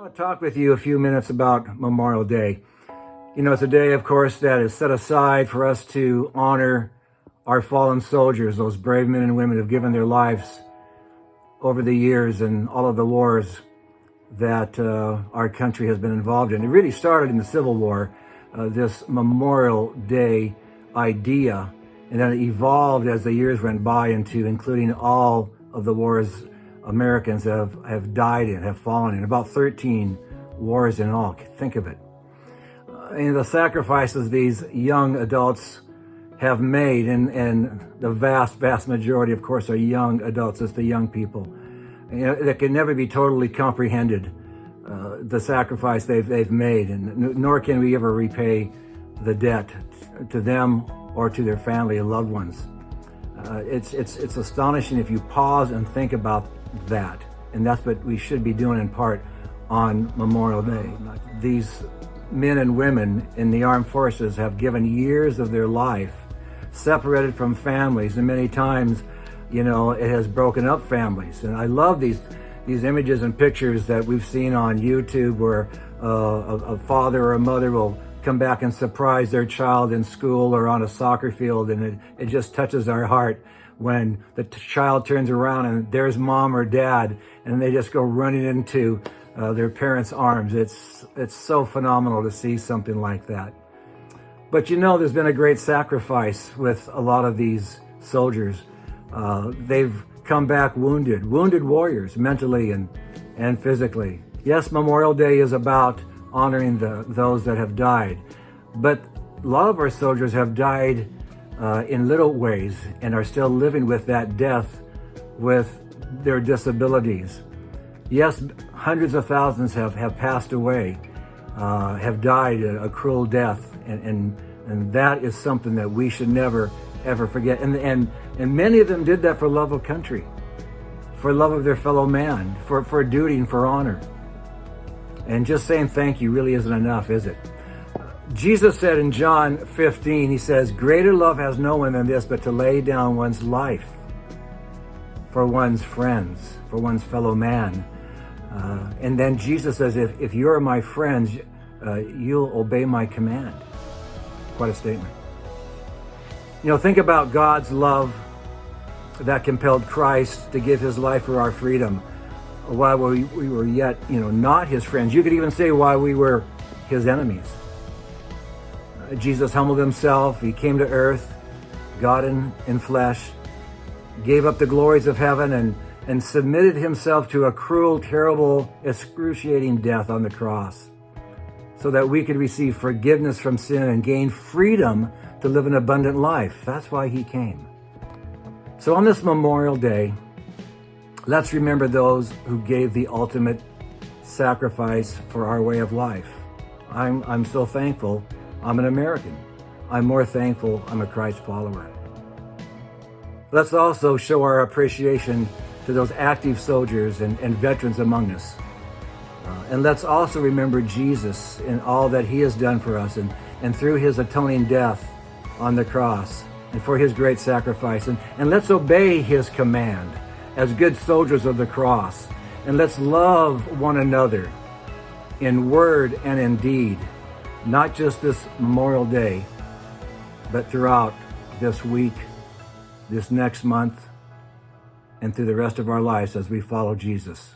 want to talk with you a few minutes about Memorial Day. You know, it's a day, of course, that is set aside for us to honor our fallen soldiers, those brave men and women who have given their lives over the years in all of the wars that our country has been involved in. It really started in the Civil War, this Memorial Day idea, and then it evolved as the years went by into including all of the wars Americans have died in, have fallen in, about 13 wars in all. Think of it. And the sacrifices these young adults have made, and the vast majority, of course, are young adults. It's the young people. You know, that can never be totally comprehended, the sacrifice they've made, and nor can we ever repay the debt to them or to their family and loved ones. It's astonishing if you pause and think about that, and that's what we should be doing in part on Memorial Day. These men and women in the armed forces have given years of their life separated from families, and many times, you know, it has broken up families. And I love these images and pictures that we've seen on YouTube where a father or a mother will come back and surprise their child in school or on a soccer field, and it just touches our heart when the child turns around and there's mom or dad, and they just go running into their parents' arms. It's so phenomenal to see something like that. But you know, there's been a great sacrifice with a lot of these soldiers. They've come back wounded warriors, mentally and physically. Yes, Memorial Day is about honoring those that have died, but a lot of our soldiers have died in little ways and are still living with that death, with their disabilities. Yes, hundreds of thousands have passed away, have died a cruel death, and that is something that we should never ever forget. And many of them did that for love of country, for love of their fellow man, for duty and for honor. And just saying thank you really isn't enough, is it? Jesus said in John 15, he says, "Greater love has no one than this, but to lay down one's life for one's friends, for one's fellow man." And then Jesus says, if you're my friends, you'll obey my command. Quite a statement. You know, think about God's love that compelled Christ to give his life for our freedom while we were yet, not his friends. You could even say while we were his enemies. Jesus humbled himself. He came to earth, God in flesh, gave up the glories of heaven and submitted himself to a cruel, terrible, excruciating death on the cross so that we could receive forgiveness from sin and gain freedom to live an abundant life. That's why he came. So on this Memorial Day, let's remember those who gave the ultimate sacrifice for our way of life. I'm so thankful I'm an American. I'm more thankful I'm a Christ follower. Let's also show our appreciation to those active soldiers and veterans among us. And let's also remember Jesus and all that he has done for us, and through his atoning death on the cross, and for his great sacrifice. And let's obey his command as good soldiers of the cross. And let's love one another in word and in deed, not just this Memorial Day, but throughout this week, this next month, and through the rest of our lives as we follow Jesus.